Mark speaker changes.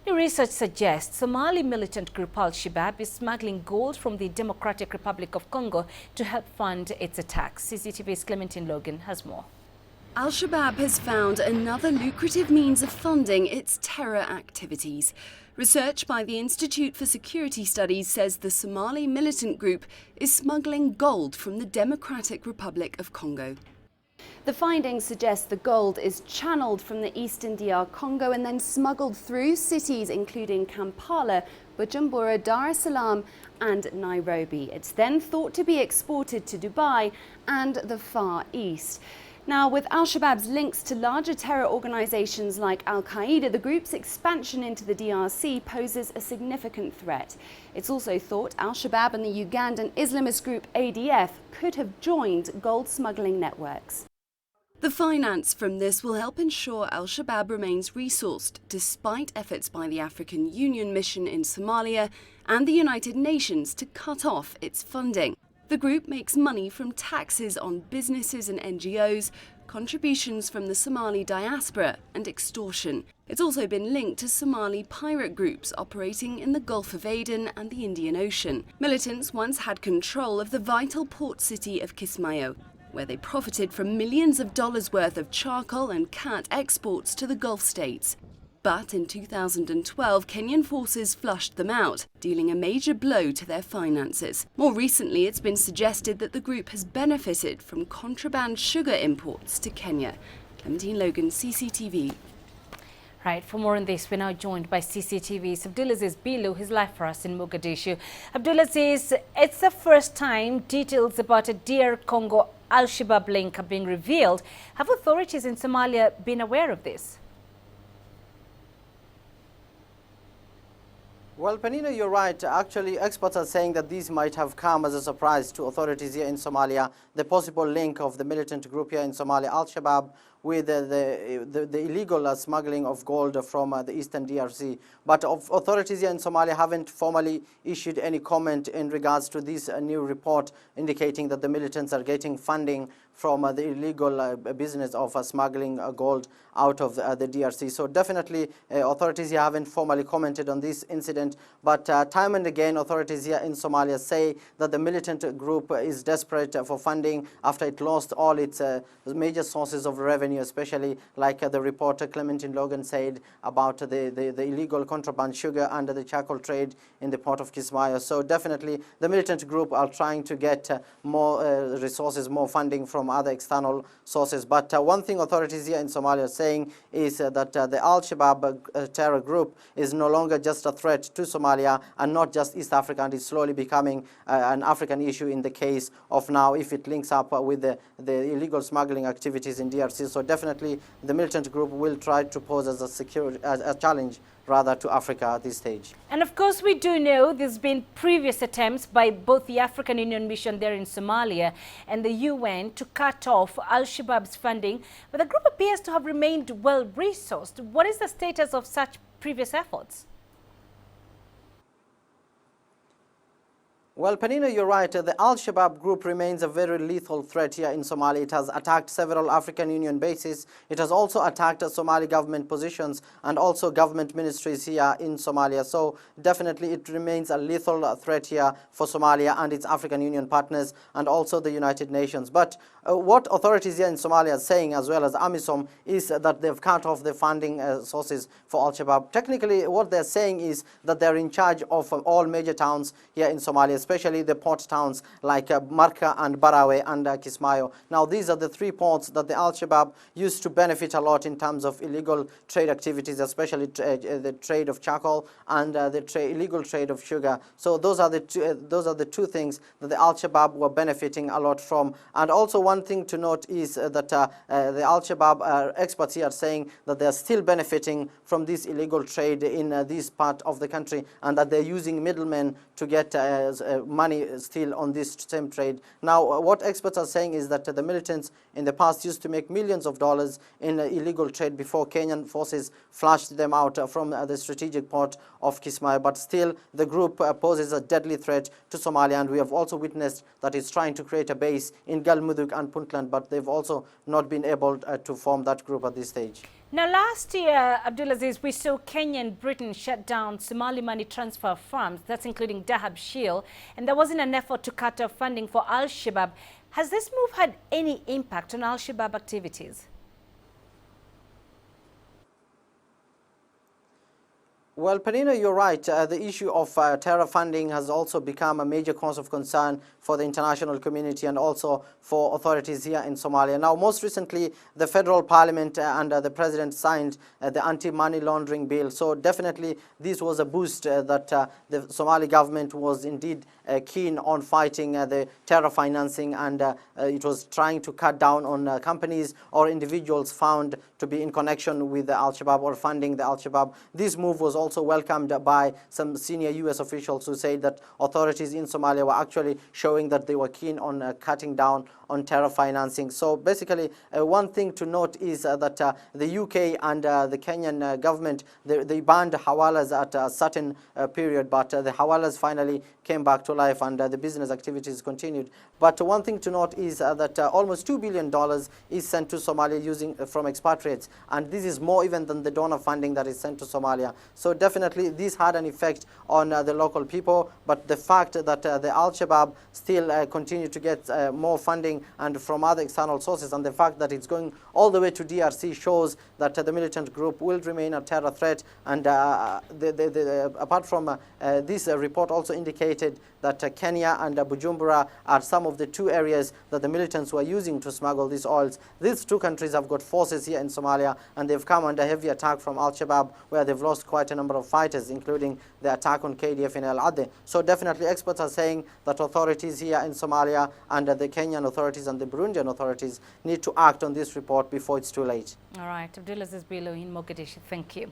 Speaker 1: New research suggests Somali militant group Al-Shabaab is smuggling gold from the Democratic Republic of Congo to help fund its attacks. CCTV's Clementine Logan has more.
Speaker 2: Al-Shabaab has found another lucrative means of funding its terror activities. Research by the Institute for Security Studies says the Somali militant group is smuggling gold from the Democratic Republic of Congo. The findings suggest the gold is channeled from the eastern DR Congo and then smuggled through cities including Kampala, Bujumbura, Dar es Salaam and Nairobi. It's then thought to be exported to Dubai and the Far East. Now, with Al-Shabaab's links to larger terror organizations like Al-Qaeda, the group's expansion into the DRC poses a significant threat. It's also thought Al-Shabaab and the Ugandan Islamist group ADF could have joined gold smuggling networks. The finance from this will help ensure Al-Shabaab remains resourced despite efforts by the African Union mission in Somalia and the United Nations to cut off its funding. The group makes money from taxes on businesses and NGOs, contributions from the Somali diaspora and extortion. It's also been linked to Somali pirate groups operating in the Gulf of Aden and the Indian Ocean. Militants once had control of the vital port city of Kismayo, where they profited from millions of dollars worth of charcoal and cat exports to the Gulf states. But in 2012, Kenyan forces flushed them out, dealing a major blow to their finances. More recently, it's been suggested that the group has benefited from contraband sugar imports to Kenya. Clementine Logan, CCTV.
Speaker 1: Right, for more on this, we're now joined by CCTV's Abdulaziz Bilu, who's live for us in Mogadishu. Abdulaziz, it's the first time details about a DR Congo Al-Shabaab link are being revealed. Have authorities in Somalia been aware of this?
Speaker 3: Well, Penina, you're right. Actually, experts are saying that these might have come as a surprise to authorities here in Somalia. The possible link of the militant group here in Somalia, Al-Shabaab, with the illegal smuggling of gold from the eastern DRC. But authorities here in Somalia haven't formally issued any comment in regards to this new report indicating that the militants are getting funding from the illegal business of smuggling gold out of the DRC. So definitely authorities here haven't formally commented on this incident, but time and again authorities here in Somalia say that the militant group is desperate for funding after it lost all its major sources of revenue, especially like the reporter Clementine Logan said about the illegal contraband sugar under the charcoal trade in the port of Kismayo. So definitely the militant group are trying to get more resources, more funding from other external sources. But one thing authorities here in Somalia are saying is that the Al-Shabaab terror group is no longer just a threat to Somalia and not just East Africa, and is slowly becoming an African issue in the case of now if it links up with the illegal smuggling activities in DRC. So definitely the militant group will try to pose as a challenge rather to Africa at this stage.
Speaker 1: And of course we do know there's been previous attempts by both the African Union mission there in Somalia and the UN to cut off Al-Shabaab's funding, but the group appears to have remained well resourced. What is the status of such previous efforts?
Speaker 3: Well, Penina, you're right. The Al-Shabaab group remains a very lethal threat here in Somalia. It has attacked several African Union bases. It has also attacked Somali government positions and also government ministries here in Somalia. So definitely it remains a lethal threat here for Somalia and its African Union partners and also the United Nations. But what authorities here in Somalia are saying, as well as AMISOM, is that they've cut off the funding sources for Al-Shabaab. Technically, what they're saying is that they're in charge of all major towns here in Somalia, especially the port towns like Marka and Barawe and Kismayo. Now, these are the three ports that the Al-Shabaab used to benefit a lot in terms of illegal trade activities, especially the trade of charcoal and the illegal trade of sugar. So those are the two things that the Al-Shabaab were benefiting a lot from. And also one thing to note is that the Al-Shabaab experts here are saying that they are still benefiting from this illegal trade in this part of the country, and that they're using middlemen to get money still on this same trade. Now, what experts are saying is that the militants in the past used to make millions of dollars in illegal trade before Kenyan forces flushed them out from the strategic port of Kismayo. But still, the group poses a deadly threat to Somalia, and we have also witnessed that it's trying to create a base in Galmudug and Puntland, but they've also not been able to form that group at this stage.
Speaker 1: Now, last year, Abdulaziz, we saw Kenya and Britain shut down Somali money transfer firms, that's including Dahab Shield, and there wasn't an effort to cut off funding for Al-Shabaab. Has this move had any impact on Al-Shabaab activities?
Speaker 3: Well, Penina, you're right. The issue of terror funding has also become a major cause of concern for the international community and also for authorities here in Somalia. Now, most recently, the federal parliament and the president signed the anti-money laundering bill. So definitely, this was a boost that the Somali government was indeed keen on fighting the terror financing, and it was trying to cut down on companies or individuals found to be in connection with the Al-Shabaab or funding the Al-Shabaab. This move was also welcomed by some senior U.S. officials who said that authorities in Somalia were actually showing that they were keen on cutting down on terror financing. So basically, one thing to note is that the UK and the Kenyan government, they banned hawalas at a certain period, but the hawalas finally came back to life and the business activities continued. But one thing to note is that almost $2 billion is sent to Somalia using from expatriates, and this is more even than the donor funding that is sent to Somalia. So definitely this had an effect on the local people, but the fact that the Al-Shabaab still continue to get more funding and from other external sources, and the fact that it's going all the way to DRC shows that the militant group will remain a terror threat. And apart from this report also indicated that Kenya and Bujumbura are some of the two areas that the militants were using to smuggle these oils. These two countries have got forces here in Somalia, and they've come under heavy attack from Al-Shabaab, where they've lost quite a number of fighters, including the attack on KDF in El Ade. So definitely experts are saying that authorities here in Somalia and the Kenyan authorities and the Burundian authorities need to act on this report before it's too late.
Speaker 1: All right, Abdulaziz Bello in Mogadishu, thank you.